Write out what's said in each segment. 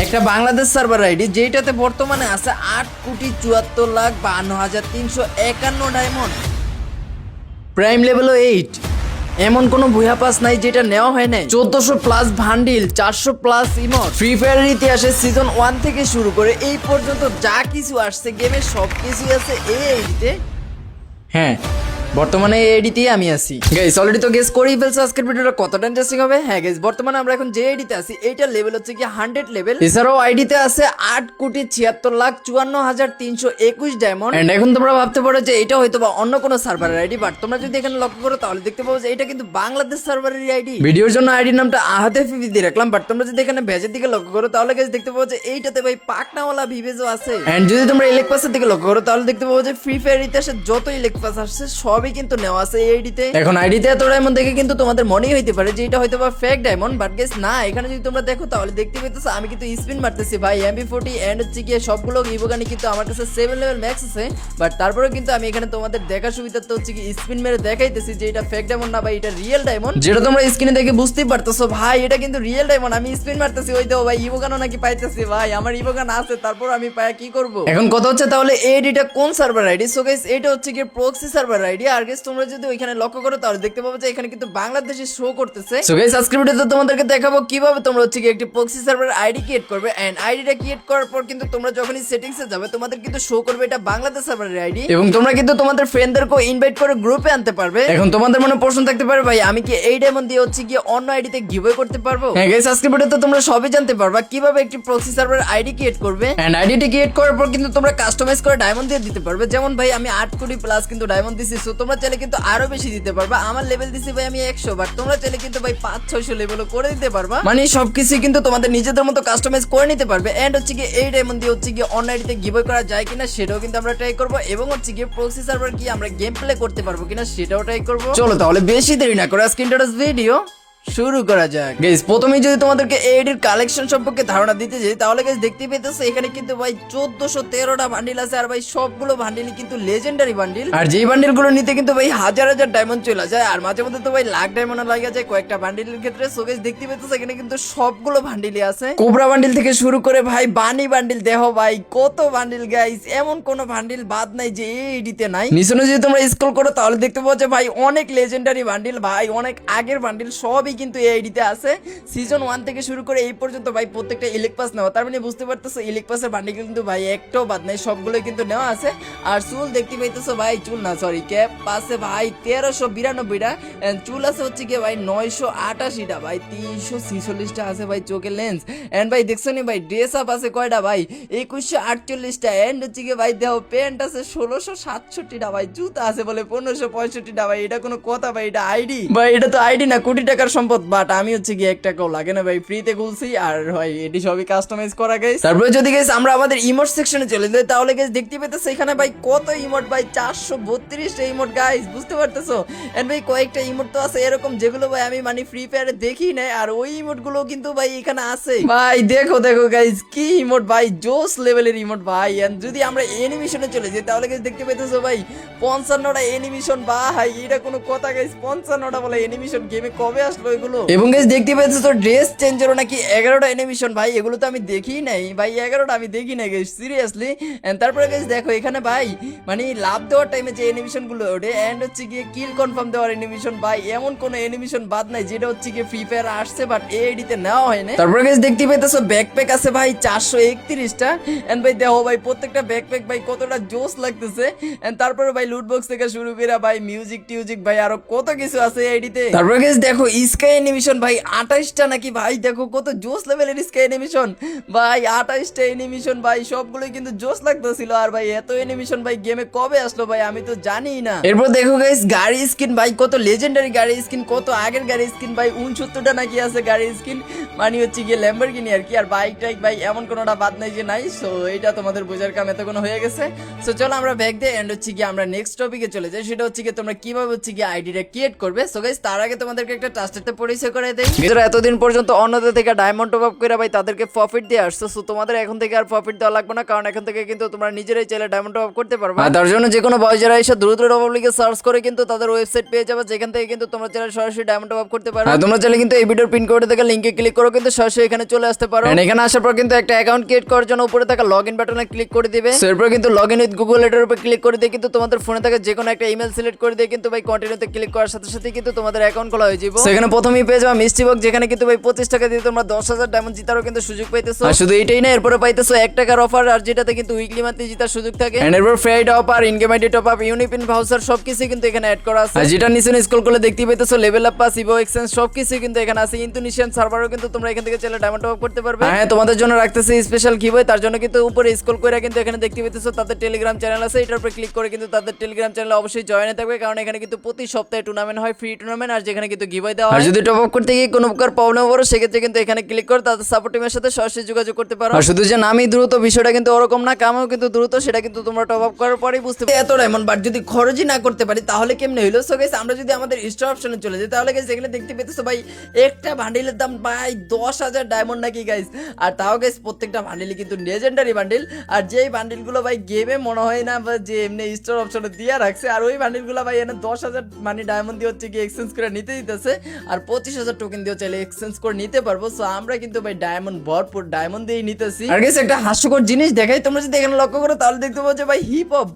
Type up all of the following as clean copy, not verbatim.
একটা Bangladesh server ID যেটাতে বর্তমানে আছে 8,74,52,351 ডায়মন্ড, প্রাইম লেভেল 8। এমন কোনো ভুয়া পাস নাই যেটা নেওয়া হয় নাই। 1400 প্লাস ভান্ডিল, 400 প্লাস ইমোট। ফ্রি ফায়ারের ইতিহাসে সিজন 1 থেকে শুরু করে এই পর্যন্ত যা কিছু আসছে গেমে সব কিছুই আছে এই আইডিতে। হ্যাঁ, বর্তমানে এই আইডিতেই আমি আছি। গাইস অলরেডি তো গেস করেই ফেলছো আজকের ভিডিওটা কতটা ইন্টারেস্টিং হবে। হ্যাঁ গাইস, বর্তমানে আমরা এখন যে আইডিতে আছি এইটার লেভেল হচ্ছে কি 100 লেভেল। এছাড়াও আইডিতে আছে 8,76,54,321 ডায়মন্ড। এন্ড এখন তোমরা ভাবতে পারো যে এটা হয়তো বা অন্য কোনো সার্ভারের আইডি, বাট তোমরা যদি এখানে লক্ষ্য করো তাহলে দেখতে পাবো যে এটা কিন্তু বাংলাদেশ সার্ভারের আইডি। ভিডিওর জন্য আইডির নামটা আহাতে ফিভি দিয়ে রাখলাম, বাট তোমরা যদি এখানে ভেজের দিকে লক্ষ্য করো তাহলে গাইস দেখতে পাবো যে এইটাতে ভাই পাকনাওয়ালা ভিভেজও আছে। এন্ড যদি তোমরা ইলেক পাসের দিকে লক্ষ্য করো তাহলে দেখতে পাবো যে ফ্রি ফায়ার ইতিহাসে যত ইলেক পাস আসছে সবই কিন্তু নেওয়া আছে এই আইডিতে। এখন আইডিতে এত ডায়মন্ড দেখে কিন্তু তোমাদের মনেই হইতে পারে যে এটা হয়তো বা ফেক ডায়মন্ড, বাট গাইস না, এখানে যদি তোমরা দেখো তাহলে দেখতে পেতেছো আমি কিন্তু স্পিন মারতেছি ভাই MP40 এন্ড হচ্ছে কি সবগুলো ইভোগানি কিন্তু আমার কাছে 7 লেভেল ম্যাক্স আছে। বাট তারপরে কিন্তু আমি এখানে তোমাদের দেখার সুবিধাতে হচ্ছে কি স্পিন মেরে দেখাইতেছি যে এটা ফেক ডায়মন্ড না ভাই, এটা রিয়েল ডায়মন্ড। যেটা তোমরা স্ক্রিনে দেখে বুঝতেই পারতেছো ভাই এটা কিন্তু রিয়েল ডায়মন্ড। আমি স্পিন মারতেছি, ওই দাও ভাই ইভোগানও নাকি পাইতেছি ভাই, আমার ইভোগান আছে, তারপর আমি পায়া কি করব। এখন কথা হচ্ছে তাহলে এই আইডিটা কোন সার্ভার আইডি? সো গাইস এটা হচ্ছে কি প্রক্সি সার্ভার আইডি। আর গাইস তোমরা যদি ওইখানে লক্ষ্য করো তাহলে দেখতে পাবো যে এখানে কিন্তু বাংলাদেশে শো করতেছে। সো গাইস আজকের ভিডিওতে তোমাদেরকে দেখাবো কিভাবে তোমরা হচ্ছে কি একটি প্রক্সি সার্ভার আইডি ক্রিয়েট করবে। এন্ড আইডিটা ক্রিয়েট করার পর কিন্তু তোমরা যখনই সেটিংসে যাবে তোমাদের কিন্তু শো করবে এটা বাংলাদেশ সার্ভারের আইডি, এবং তোমরা কিন্তু তোমাদের ফ্রেন্ডদেরকে ইনভাইট করে গ্রুপে আনতে পারবে। এখন তোমাদের মনে প্রশ্ন থাকতে পারে ভাই আমি কি এই ডায়মন্ড দিয়ে হচ্ছে কি অন্য আইডিতে গিভওয়ে করতে পারবো? হ্যাঁ গাইস আজকের ভিডিওতে তোমরা সবই জানতে পারবা কিভাবে একটি প্রক্সি সার্ভার আইডি ক্রিয়েট করবে। এন্ড আইডিটি ক্রিয়েট করার পর কিন্তু তোমরা কাস্টমাইজ করে ডায়মন্ড দিয়ে দিতে পারবে। যেমন ভাই আমি 8 কোটি প্লাস কিন্তু ডায়মন্ড দিছি, সো তোমরা চাইলে কিন্তু আরো বেশি দিতে পারবা। আমার লেভেল দিছি ভাই আমি 100, বাট তোমরা চাইলে কিন্তু ভাই 500-600 লেভেলও করে দিতে পারবা। মানে সবকিছু কিন্তু তোমাদের নিজেদের মতো কাস্টমাইজ করে নিতে পারবে। এন্ড হচ্ছে কি এই ডায়মন্ড দিয়ে হচ্ছে কি অন্য আইডিতে গিভওয়ে করা যায় কিনা সেটাও কিন্তু আমরা ট্রাই করব, এবং হচ্ছে কি প্রক্সি সার্ভার কি আমরা গেম প্লে করতে পারবো কিনা সেটাও ট্রাই করব। চলো তাহলে বেশি দেরি না করে আজকে ইন্ট্রোডাক্স ভিডিও শুরু করা যাক। গাইস প্রথমেই যদি তোমাদেরকে এডির কালেকশন সম্পর্কে ধারণা দিতে যাই তাহলে গাইস দেখতে পেতেছো এখানে কিন্তু ভাই 1413টা বান্ডিল আছে। আর ভাই সবগুলো বান্ডিলই কিন্তু লেজেন্ডারি বান্ডিল। আর যেই বান্ডিলগুলো নিতে কিন্তু ভাই হাজার হাজার ডায়মন্ড চলে যায়, আর মাঝে মধ্যে তো ভাই লাখ ডায়মন্ড লাগে যায় কয়েকটা বান্ডিলের ক্ষেত্রে। সো গাইস দেখতে পেতেছো এখানে কিন্তু সবগুলো বান্ডিলই আছে। কোবরা বান্ডিল থেকে শুরু করে ভাই বানি বান্ডিল, দেখো ভাই কত বান্ডিল গাইস, এমন কোন বান্ডিল বাদ নাই যে এই এডিতে নাই। নিচে যদি তোমরা স্ক্রল করো তাহলে দেখতে পাচ্ছ ভাই অনেক লেজেন্ডারি বান্ডিল, ভাই অনেক আগের বান্ডিল সবই কিন্তু এই আইডিতে আছে। সিজন 1 থেকে শুরু করে এই পর্যন্ত ভাই প্রত্যেকটা ইলেক পাস নেওয়া, তার মানে বুঝতে পারতেছো ইলেক পাসের বান্ডিল কিন্তু ভাই একটাও বাদ নাই, সবগুলোই কিন্তু নেওয়া আছে। আর চুল দেখতে পাইতেছো ভাই, চুল না সরি ক্যাপ পাশে ভাই 1392টা, চুল আছে হচ্ছে কি ভাই 988টা, ভাই 346টা আছে ভাই চোখের লেন্স। এন্ড ভাই দেখছো নি ভাই ড্রেস আপ আছে কয়টা ভাই 2148টা। এন্ড হচ্ছে কি ভাই দেখো প্যান্ট আছে 1667টা, ভাই জুতা আছে বলে 1565টা। ভাই এটা কোনো কথা ভাই? এটা আইডি ভাই, এটা তো আইডি না, কোটি টাকার সম্পদ। বাট আমি হচ্ছে কি 1 টাকাও লাগে না ভাই, ফ্রিতে খুলছি। আর ভাই এটি সবই কাস্টমাইজ করা গাইস। তারপরে যদি গাইস আমরা আমাদের ইমোট সেকশনে চলে যাই তাহলে গাইস দেখতে পেতেছো এখানে ভাই কত ইমোট, ভাই 432টা ইমোট গাইস, বুঝতে পারতেছো? এন্ড ভাই কয়েকটা ইমোট তো আছে এরকম যেগুলো ভাই আমি মানে ফ্রি ফায়ারে দেখি না, আর ওই ইমোট গুলো কিন্তু ভাই এখানে আছে। ভাই দেখো দেখো গাইস কি ইমোট ভাই, জোস লেভেলের ইমোট ভাই। এন্ড যদি আমরা অ্যানিমেশনে চলে যাই তাহলে গাইস দেখতে পেতেছো ভাই 55টা অ্যানিমেশন, ভাই এটা কোনো কথা গাইস? 55টা বলে অ্যানিমেশন গেমে কবে আসলো এগুলো? এবং গাইস দেখতে পাচ্ছ তো ড্রেস চেঞ্জেরও নাকি 11টা অ্যানিমেশন, ভাই এগুলো তো আমি দেখি নাই ভাই, 11টা আমি দেখি নাই গাইস সিরিয়াসলি। এন্ড তারপরে গাইস দেখো এখানে ভাই মানে লাভ দেওয়ার টাইমে যে অ্যানিমেশন গুলো ওঠে, এন্ড হচ্ছে গিয়ে কিল কনফার্ম দেওয়ার অ্যানিমেশন, ভাই এমন কোন অ্যানিমেশন বাদ নাই যেটা হচ্ছে গিয়ে ফ্রি ফায়ার আসছে বাট এডিতে নেওয়া হয় না। তারপরে গাইস দেখতে পাইতেছো ব্যাকপ্যাক আছে ভাই 431টা। এন্ড ভাই দেখো ভাই প্রত্যেকটা ব্যাকপ্যাক ভাই কতটা জোস লাগতেছে। এন্ড তারপরে ভাই লুট বক্স থেকে শুরু করে ভাই মিউজিক টিউজিক ভাই আরো কত কিছু আছে এডিতে। তারপরে গাইস দেখো স্কাই অ্যানিমেশন ভাই 28টা নাকি, ভাই দেখো কত জোস লেভেলের স্কাই অ্যানিমেশন, ভাই 28টা অ্যানিমেশন, ভাই সবগুলোই কিন্তু জোস লাগতেছিল। আর ভাই এত অ্যানিমেশন ভাই গেমে কবে আসলো ভাই আমি তো জানি না। এরপর দেখো গাইস গাড়ি স্কিন, ভাই কত লেজেন্ডারি গাড়ি স্কিন, কত আগের গাড়ি স্কিন, ভাই 69টা নাকি আছে গাড়ি স্কিন, মানে হচ্ছে গিয়ে ল্যাম্বরগিনি আর কি। আর বাইক টাইক ভাই এমন কোনোটা বাদ নাই যে নাই। সো এটা তোমাদের বোঝার কাম এত কোনো হয়ে গেছে। সো চলো আমরা ব্যাক দিয়ে এন্ড হচ্ছে গিয়ে আমরা নেক্সট টপিকে চলে যাই, সেটা হচ্ছে গিয়ে তোমরা কিভাবে হচ্ছে গিয়ে আইডিটা ক্রিয়েট করবে। সো গাইস তার আগে তোমাদেরকে একটা ট্রাস্টেড সাথে পরিচয় করে দেই। যারা এতদিন পর্যন্ত অন্যদের থেকে ডায়মন্ড টপ আপ করে ভাই তাদেরকে প্রফিট দিয়ে আসছো, সো তোমাদের এখন থেকে আর প্রফিট দেওয়া লাগবে না, কারণ এখন থেকে কিন্তু তোমরা নিজেরাই চাইলে ডায়মন্ড টপ আপ করতে পারবে। আর তার জন্য যে কোনো বয় যারা এসে দ্রুত টপ আপ লিখে সার্চ করে কিন্তু তাদের ওয়েবসাইট পেয়ে যাবে, যেখান থেকে কিন্তু তোমরা চাইলে সরাসরি ডায়মন্ড টপ আপ করতে পারো। তোমরা চাইলে কিন্তু এই ভিডিওর পিন কোডে থেকে লিংকে ক্লিক করো কিন্তু সরাসরি এখানে চলে আসতে পারো। এখানে আসার পর কিন্তু একটা অ্যাকাউন্ট ক্রিয়েট করার জন্য উপরে থাকা লগইন বাটনে ক্লিক করে দিবে। এরপর কিন্তু লগইন উইথ গুগল এটার উপর ক্লিক করে দিয়ে কিন্তু তোমাদের ফোনে থাকা যে কোনো একটা ইমেল সিলেক্ট করে দিয়ে কিন্তু ভাই কন্টিনিউতে ক্লিক করার সাথে সাথে কিন্তু তোমাদের অ্যাকাউন্ট খোলা হয়ে যাবে। সেখানে প্রথমেই পেয়ে যাবে মিষ্টি বক্স, যেখানে কিন্তু ভাই 25 টাকা দিয়ে তোমরা 10,000 ডায়মন্ড জেতারও কিন্তু সুযোগ পাইতেছো। আর শুধু এটাই না, এরপরে পাইতেছো 1 টাকার অফার, আর যেটাতে কিন্তু উইকলি মান্থলি জেতার সুযোগ থাকে। এন্ড এরপর fried offer, in game ID top up, UniPin voucher সবকিছু কিন্তু এখানে অ্যাড করা আছে। আর যেটা নিচে স্ক্রল করলে দেখতে পাইতেছো level up pass, evo exchange সবকিছু কিন্তু এখানে আছে। ইন্দোনেশিয়ান সার্ভারও কিন্তু তোমরা এখান থেকে চাইলে ডায়মন্ড টপ আপ করতে পারবে। হ্যাঁ, তোমাদের জন্য রাখতেছে স্পেশাল গিভওয়ে, তার জন্য কিন্তু উপরে স্ক্রল করে কিন্তু এখানে দেখতে পাইতেছো তাদের টেলিগ্রাম চ্যানেল আছে। এটার উপর ক্লিক করে কিন্তু তাদের টেলিগ্রাম চ্যানেলে অবশ্যই জয়েন হতে থাকবে, কারণ এখানে কিন্তু প্রতি সপ্তাহে টুর্নামেন্ট হয়, ফ্রি টুর্নামেন্ট, আর যেখানে কিন্তু গিভওয়ে দেওয়া হয়। আর যদি টপ আপ করতে গিয়ে কোনো প্রকার প্রবলেম পড়ে সেক্ষেত্রে কিন্তু এখানে ক্লিক করে তাদের সাপোর্ট টিমের সাথে সরাসরি যোগাযোগ করতে পারো। আর শুধু যে নামই দ্রুত, বিষয়টা কিন্তু ওরকম না, কামেও কিন্তু দ্রুত, সেটা কিন্তু তোমরা টপ আপ করার পরেই বুঝতে পারবে। এত ডায়মন্ড বাট যদি খরচই না করতে পারি তাহলে কেমনে হইলো? সো গাইস, আমরা যদি আমাদের স্টোর অপশনে চলে যাই তাহলে গাইস এখানে দেখতে পেতেছো ভাই একটা বান্ডিলের দাম ভাই 10,000 ডায়মন্ড নাকি গাইস। আর তাও গাইস প্রত্যেকটা বান্ডিলই কিন্তু লেজেন্ডারি বান্ডিল, আর যেই বান্ডিলগুলো ভাই গেমে মনে হয় না যে এমনি স্টোর অপশনে দিয়ে রাখছে, আর ওই বান্ডিলগুলো ভাই এনে 10,000 মানে ডায়মন্ড দিয়ে হচ্ছে কি এক্সচেঞ্জ করে নিতে দিতেছে, আর 25,000 টোকেন দিয়ে চাইলে এক্সচেঞ্জ করে নিতে পারবো। সো আমরা কিন্তু ভাই ডায়মন্ড ভরপুর ডায়মন্ড দিয়েই নিতেছি। আর গাইস একটা হাস্যকর জিনিস দেখাই, তোমরা যদি এখানে লক্ষ্য করো তাহলে দেখতে পাচ্ছ ভাই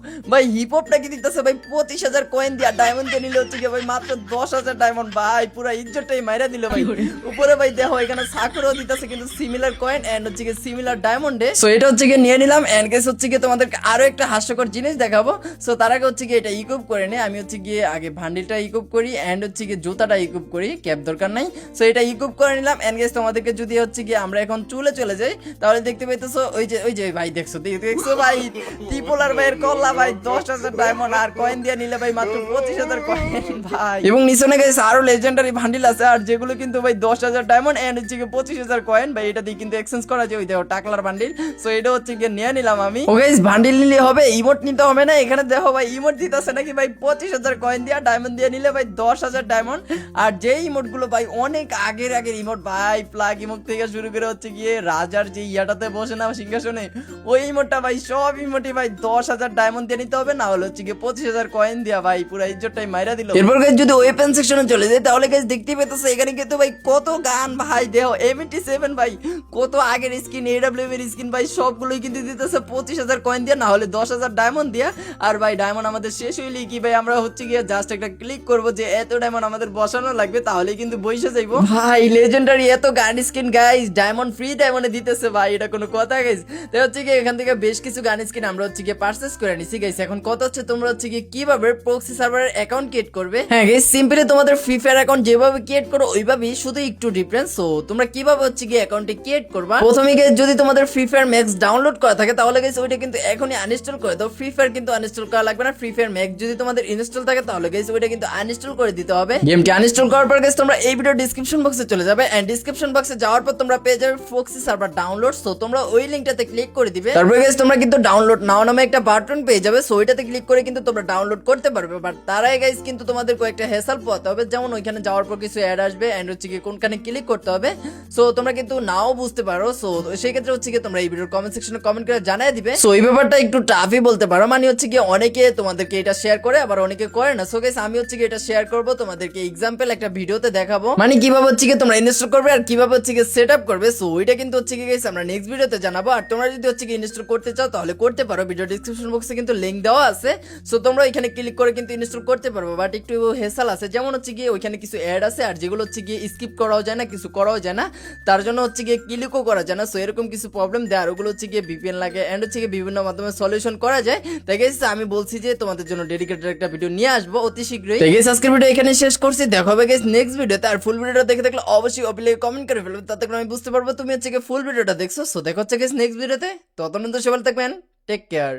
হিপ হপটা কি দিতেছে ভাই 25,000 কয়েন দিয়ে, আর ডায়মন্ড দিয়ে নিলে হচ্ছে কি ভাই মাত্র 10,000 ডায়মন্ড। ভাই পুরো ইজ্জতটাই মাইরা দিল ভাই। উপরে ভাই দেখো এখানে সাকুরাও দিতেছে কিন্তু সিমিলার কয়েন এন্ড হচ্ছে কি সিমিলার ডায়মন্ডে। সো এটা হচ্ছে কি নিয়ে নিলাম। এন্ড গাইস হচ্ছে কি তোমাদেরকে আরো একটা হাস্যকর জিনিস দেখাবো। সো তার আগে হচ্ছে কি এটা ইকুইপ করে নে, আমি হচ্ছে গিয়ে আগে ভান্ডিলটা ইকুইপ করি এন্ড হচ্ছে কি জুতাটা ইকুইপ করি, ক্যাপ দরকার নাই। সো এটা ইকুইপ করে নিলাম। এন্ড গাইস তোমাদেরকে যদি হচ্ছে কি আমরা এখন চলে যাই তাহলে দেখতে পাইতেছো ওই যে ভাই দেখছো ভাই ত্রিপোলার ভাইয়ের কল্লা ভাই 10,000 ডায়মন্ড, আর কয়েন দিয়ে নিলে ভাই মাত্র 25,000 কয়েন ভাই। এবং নিচনে গাইস আরো লেজেন্ডারি ভান্ডিল আছে, আর যেগুলো কিন্তু ভাই 10,000 ডায়মন্ড এন্ড হচ্ছে কি 25,000 কয়েন ভাই। এটা দিয়ে কিন্তু এক্সচেঞ্জ করা যায়, ওই দেখো টাকলার বান্ডিল। সো এটা হচ্ছে কি নিয়ে নিলাম আমি। ও গাইস ভান্ডিল নিলে হবে, ইমোট নিতে হবে না। এখানে দেখো ভাই ইমোট দিতেছে নাকি ভাই 25,000 কয়েন দিয়ে, ডায়মন্ড দিয়ে নিলে ভাই 10,000 ডায়মন্ড। আর যে ইমোট গুলো ভাই অনেক আগের ইমোট ভাই, প্লাগ ইমোট থেকে শুরু করে হচ্ছে গিয়ে রাজার যে ইয়াটাতে বসে না সিংহাসনে, ওই ইমোটটা ভাই সব ইমোটই ভাই 10,000 ডায়মন্ড দিয়ে নিতে হবে, না হলে হচ্ছে গিয়ে 25,000 কয়েন দিয়া ভাই পুরো ইজ্জতটাই মাইরা দিল। এরপর গাইস যদি ওয়েপন সেকশনে চলে যায় তাহলে গাইস দেখতে পেতেছো এখানে কিন্তু ভাই কত গান ভাই, দেখো M87 ভাই কত আগের স্কিন, AWM এর স্কিন ভাই সবগুলোই কিন্তু দিতেছে 25,000 কয়েন দিয়ে, না হলে 10,000 ডায়মন্ড দিয়া। আর ভাই ডায়মন্ড আমাদের শেষ হইলে কি ভাই আমরা হচ্ছে গিয়ে জাস্ট একটা ক্লিক করব যে এত ডায়মন্ড আমাদের বসানো লাগবে, তাহলে কিন্তু বইসা যাইবো ভাই। লেজেন্ডারি এত gun skin guys diamond free ডায়মন্ডে দিতেছে ভাই, এটা কোনো কথা গাইস? তাই হচ্ছে কি এখান থেকে বেশ কিছু গান স্কিন আমরা হচ্ছে গিয়ে পারচেজ করে নিছি গাইস। এখন কথা হচ্ছে তোমরা হচ্ছে কি কিভাবে প্রক্সি সার্ভারের অ্যাকাউন্ট ক্রিয়েট করবে। হ্যাঁ গাইস, সিম্পলি তোমাদের ফ্রি ফায়ার অ্যাকাউন্ট যেভাবে ক্রিয়েট করো ওইভাবেই, শুধু একটু ডিফারেন্স। সো তোমরা কিভাবে হচ্ছে গিয়ে অ্যাকাউন্টটি ক্রিয়েট করবা, প্রথমে গাইস যদি তোমাদের ফ্রি ফায়ার ম্যাক্স ডাউনলোড করা থাকে তাহলে গাইস ওইটা কিন্তু এখনই আনইনস্টল করে দাও। ফ্রি ফায়ার কিন্তু আনইনস্টল করা লাগবে না। ফ্রি ফায়ার ম্যাক্স যদি তোমাদের ইনস্টল থাকে তাহলে গাইস ওইটা কিন্তু আনইনস্টল করে দিতে হবে। গেমটি আনইনস্টল করার পর গাইস তোমরা এই ভিডিও ডেসক্রিপশন বক্সে চলে যাবে এন্ড ডেসক্রিপশন বক্সে যাওয়ার পর তোমরা পেয়ে যাবে প্রক্সি সার্ভার ডাউনলোড। সো তোমরা ওই লিংকটাতে ক্লিক করে দিবে, তারপর গাইস তোমরা কিন্তু ডাউনলোড নাও নামে একটা বাটন পেয়ে যাবে। সো ওইটাতে ক্লিক করে কিন্তু তোমরা ডাউনলোড করতে পারবে। বাট তার আগে গাইস কিন্তু তোমাদের কয়েকটা হ্যাসেল পোহাতে হবে, যেমন ওইখানে যাওয়ার পর কিছু অ্যাড আসবে এন্ড হচ্ছে কি কোনখানে ক্লিক করতে হবে। সো তোমরা কিন্তু নাও বুঝতে পারো। সো সেই ক্ষেত্রে হচ্ছে কি তোমরা এই ভিডিওর কমেন্ট সেকশনে কমেন্ট করে জানিয়ে দিবে। সো এই ব্যাপারটা একটু টাফই বলতে পারো, মানে হচ্ছে কি অনেকে তোমাদেরকে এটা শেয়ার করে আবার অনেকে করে না। সো গাইস আমি হচ্ছে কি এটা শেয়ার করব তোমাদেরকে এক্সাম্পল একটা ভিডিওতে দেখাবো, মানে কিভাবে হচ্ছে কি তোমরা ইনস্টল করবে আর কিভাবে হচ্ছে কি সেটআপ করবে। সো ওইটা কিন্তু হচ্ছে কি গাইস আমরা নেক্সট ভিডিওতে জানাবো। আর তোমরা যদি হচ্ছে কি ইনস্টল করতে চাও তাহলে করতে পারো, ভিডিও ডেসক্রিপশন বক্সে কিন্তু লিংক দেওয়া আছে। সো তোমরা এখানে ক্লিক করে কিন্তু ইনস্টল করতে পারবে। বাট একটু হেসাল আছে, যেমন হচ্ছে কি ওইখানে কিছু অ্যাড আছে আর যেগুলো হচ্ছে কি স্কিপ করাও যায় না, কিছু করাও যায় না, তার জন্য হচ্ছে কি ক্লিকও করা যায় না। সো এরকম কিছু প্রবলেম দেয়, আর ওগুলো হচ্ছে কি VPN লাগে এন্ড হচ্ছে কি বিভিন্ন মাধ্যমে সলিউশন করা যায়। তাই গাইস আমি বলছি যে তোমাদের জন্য ডেডিকেটেড একটা ভিডিও নিয়ে আসবো অতি শীঘ্রই। তাই গাইস আজকের ভিডিও এখানে শেষ করছি, দেখা হবে গাইস নেক্সট ভিডিওতে। আর ফুল ভিডিওটা দেখে থাকলে অবশ্যই অবিলে কমেন্ট করে ফেলবে, তাতে করে আমি বুঝতে পারবো তুমি হচ্ছে কি ফুল ভিডিওটা দেখছো। সো দেখা হচ্ছে গাইস নেক্সট ভিডিওতে, ততক্ষণ তো সবাই থাকবেন, টেক কেয়ার।